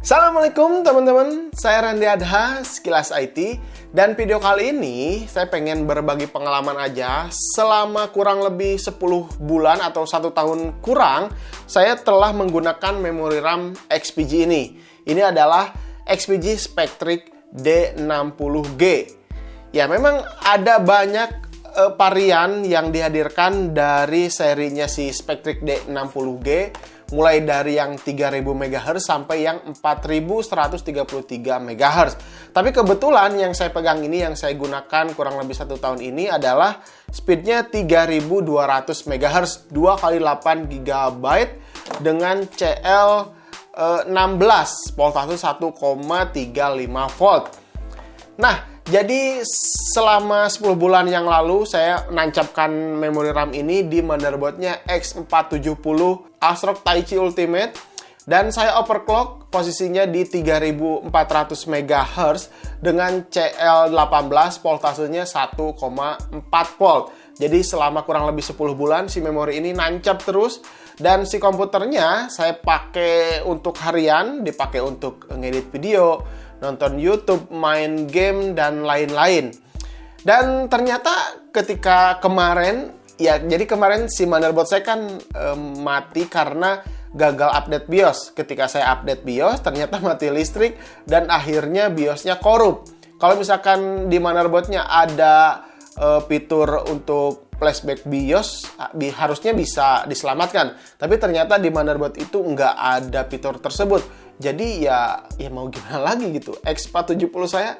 Assalamualaikum teman-teman, saya Randy Adha, Sekilas IT. Dan video kali ini saya pengen berbagi pengalaman aja. Selama kurang lebih 10 bulan atau 1 tahun kurang, saya telah menggunakan memori RAM XPG ini. Ini adalah XPG Spectric D60G. Ya, memang ada banyak varian yang dihadirkan dari serinya si Spectric D60G, mulai dari yang 3000 MHz sampai yang 4133 MHz. Tapi kebetulan yang saya pegang ini, yang saya gunakan kurang lebih 1 tahun ini adalah speednya 3200 MHz, 2x8 GB dengan CL16, voltase 1,35 volt. Nah, jadi selama 10 bulan yang lalu saya nancapkan memori RAM ini di motherboardnya X470 ASRock Taichi Ultimate, dan saya overclock posisinya di 3400 MHz dengan CL18, voltasenya 1,4 volt. Jadi selama kurang lebih 10 bulan si memori ini nancap terus, dan si komputernya saya pakai untuk harian, dipakai untuk ngedit video, nonton YouTube, main game, dan lain-lain. Dan ternyata ketika kemarin, ya jadi kemarin si motherboard saya kan mati karena gagal update BIOS. Ketika saya update BIOS, ternyata mati listrik dan akhirnya BIOSnya korup. Kalau misalkan di motherboardnya ada fitur untuk flashback BIOS, harusnya bisa diselamatkan. Tapi ternyata di motherboard itu nggak ada fitur tersebut. Jadi ya mau gimana lagi gitu. X470 saya,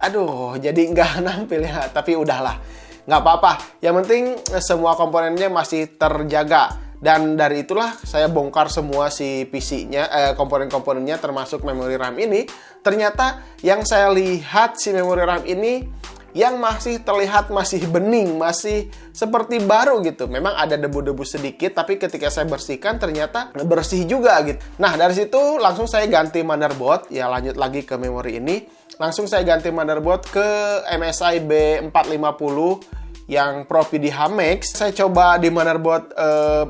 aduh, jadi nggak nampil ya. Tapi udahlah, nggak apa-apa. Yang penting semua komponennya masih terjaga. Dan dari itulah saya bongkar semua si PC-nya, komponen-komponennya termasuk memori RAM ini. Ternyata yang saya lihat si memori RAM ini yang masih terlihat masih bening, masih seperti baru gitu. Memang ada debu-debu sedikit, tapi ketika saya bersihkan ternyata bersih juga gitu. Nah, dari situ langsung saya ganti motherboard, ya lanjut lagi ke memori ini. Langsung saya ganti motherboard ke MSI B450 yang Pro PDH Max. Saya coba di motherboard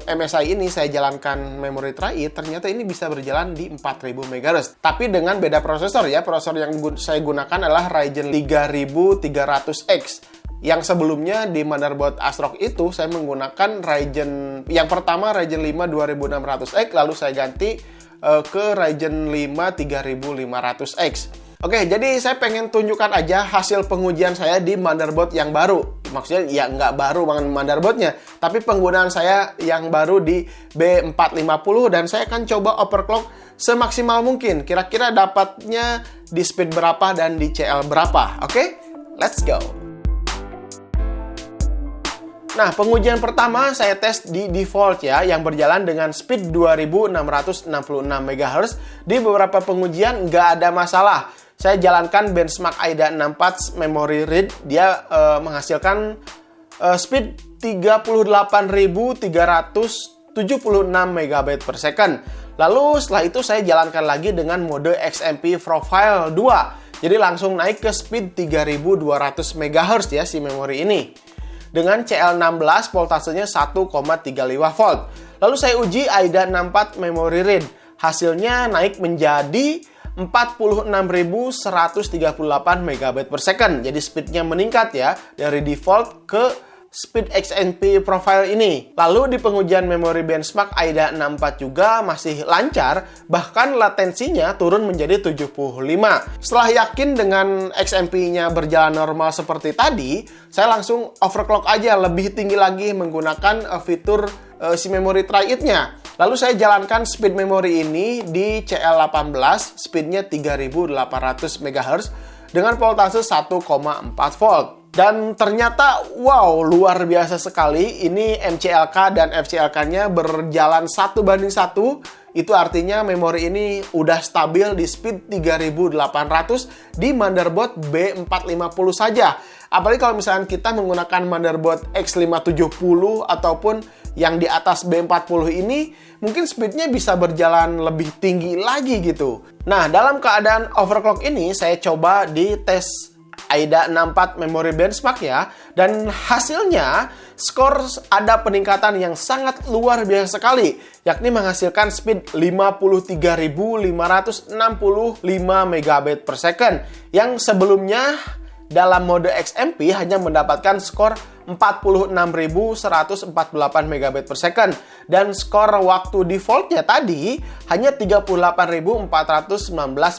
MSI ini, saya jalankan memori tray, ternyata ini bisa berjalan di 4000 MHz. Tapi dengan beda prosesor ya. Prosesor yang saya gunakan adalah Ryzen 3300X. Yang sebelumnya di motherboard ASRock itu saya menggunakan Ryzen, yang pertama Ryzen 5 2600X, lalu saya ganti ke Ryzen 5 3500X. Oke, jadi saya pengen tunjukkan aja hasil pengujian saya di motherboard yang baru. Maksudnya ya nggak baru banget motherboardnya, tapi penggunaan saya yang baru di B450, dan saya akan coba overclock semaksimal mungkin. Kira-kira dapatnya di speed berapa dan di CL berapa. Oke, let's go. Nah, pengujian pertama saya tes di default ya, yang berjalan dengan speed 2666 MHz. Di beberapa pengujian nggak ada masalah. Saya jalankan benchmark AIDA 64 memory read, dia menghasilkan speed 38.376 MB per second. Lalu setelah itu saya jalankan lagi dengan mode XMP Profile 2. Jadi langsung naik ke speed 3200 MHz ya si memori ini. Dengan CL16, voltasenya 1,35 volt. Lalu saya uji AIDA 64 memory read. Hasilnya naik menjadi 46.138 MB per second. Jadi speednya meningkat ya, dari default ke speed XMP profile ini. Lalu di pengujian memori benchmark AIDA 64 juga masih lancar, bahkan latensinya turun menjadi 75. Setelah yakin dengan XMP-nya berjalan normal seperti tadi, saya langsung overclock aja lebih tinggi lagi menggunakan fitur si memory try-it-nya. Lalu saya jalankan speed memory ini di CL18, speednya 3800 MHz dengan voltase 1,4 volt. Dan ternyata, wow, luar biasa sekali. Ini MCLK dan FCLK-nya berjalan 1:1. Itu artinya memori ini udah stabil di speed 3800 di motherboard B450 saja. Apalagi kalau misalnya kita menggunakan motherboard X570 ataupun yang di atas B40 ini, mungkin speednya bisa berjalan lebih tinggi lagi gitu. Nah, dalam keadaan overclock ini, saya coba di tes AIDA 64 memory benchmark ya, dan hasilnya skor ada peningkatan yang sangat luar biasa sekali, yakni menghasilkan speed 53.565 megabit per second, yang sebelumnya dalam mode XMP hanya mendapatkan skor 46.148 megabit per second, dan skor waktu defaultnya tadi hanya 38.419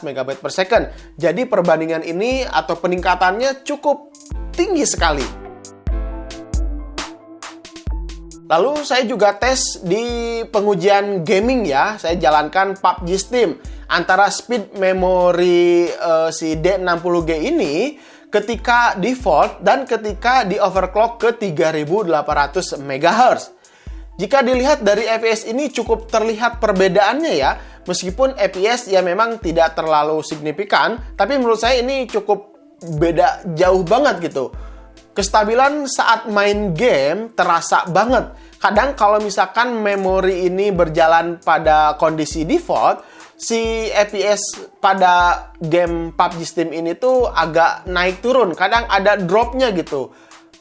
megabit per second. Jadi perbandingan ini atau peningkatannya cukup tinggi sekali. Lalu saya juga tes di pengujian gaming ya, saya jalankan PUBG Steam. Antara speed memori si D60G ini ketika default dan ketika di overclock ke 3800 MHz. Jika dilihat dari FPS ini cukup terlihat perbedaannya ya, meskipun FPS ya memang tidak terlalu signifikan, tapi menurut saya ini cukup beda jauh banget gitu. Kestabilan saat main game terasa banget. Kadang kalau misalkan memori ini berjalan pada kondisi default, si FPS pada game PUBG Steam ini tuh agak naik turun. Kadang ada dropnya gitu.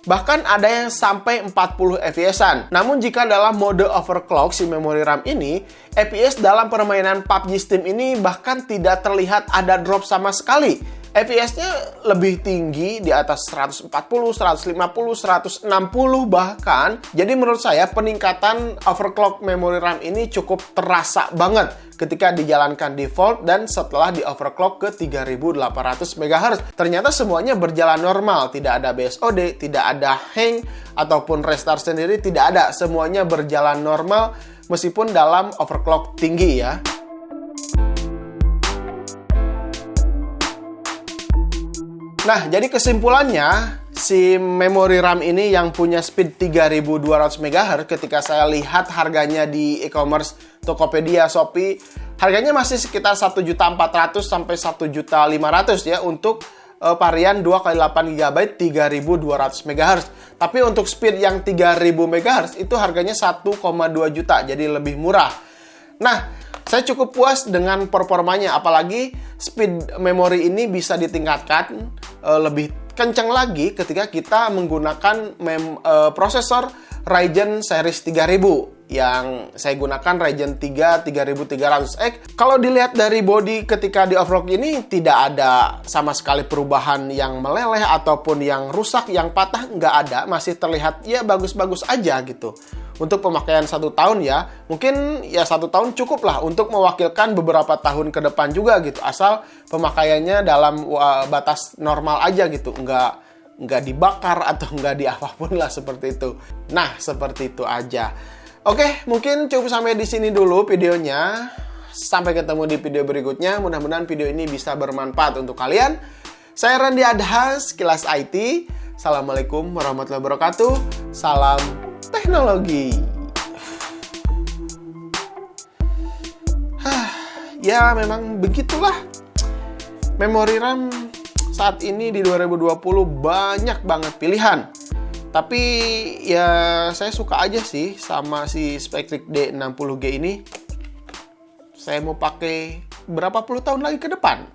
Bahkan ada yang sampai 40 FPS-an. Namun jika dalam mode overclock si memori RAM ini, FPS dalam permainan PUBG Steam ini bahkan tidak terlihat ada drop sama sekali. FPS-nya lebih tinggi di atas 140, 150, 160 bahkan. Jadi menurut saya peningkatan overclock memori RAM ini cukup terasa banget ketika dijalankan default dan setelah di overclock ke 3800 MHz. Ternyata semuanya berjalan normal, tidak ada BSOD, tidak ada hang ataupun restart sendiri, tidak ada. Semuanya berjalan normal meskipun dalam overclock tinggi ya. Nah, jadi kesimpulannya, si memori RAM ini yang punya speed 3200 MHz ketika saya lihat harganya di e-commerce Tokopedia, Shopee, harganya masih sekitar 1.400.000 sampai 1.500.000 ya untuk varian 2x8 GB 3200 MHz. Tapi untuk speed yang 3000 MHz itu harganya 1,2 juta, jadi lebih murah. Nah, saya cukup puas dengan performanya, apalagi speed memori ini bisa ditingkatkan lebih kencang lagi ketika kita menggunakan prosesor Ryzen series 3000 yang saya gunakan Ryzen 3 3300X. Kalau dilihat dari body ketika di overclock ini tidak ada sama sekali perubahan yang meleleh ataupun yang rusak, yang patah, nggak ada, masih terlihat ya bagus-bagus aja gitu. Untuk pemakaian 1 tahun ya, mungkin ya 1 tahun cukup lah untuk mewakilkan beberapa tahun ke depan juga gitu, asal pemakaiannya dalam batas normal aja gitu, nggak dibakar atau nggak di apapun lah seperti itu. Nah, seperti itu aja. Oke, mungkin cukup sampai di sini dulu videonya. Sampai ketemu di video berikutnya. Mudah-mudahan video ini bisa bermanfaat untuk kalian. Saya Randy Adhas, Kilas IT. Assalamualaikum warahmatullahi wabarakatuh. Salam teknologi. Ya, memang begitulah. Memori RAM saat ini di 2020 banyak banget pilihan. Tapi ya saya suka aja sih sama si Spectric D60G ini. Saya mau pakai berapa puluh tahun lagi ke depan.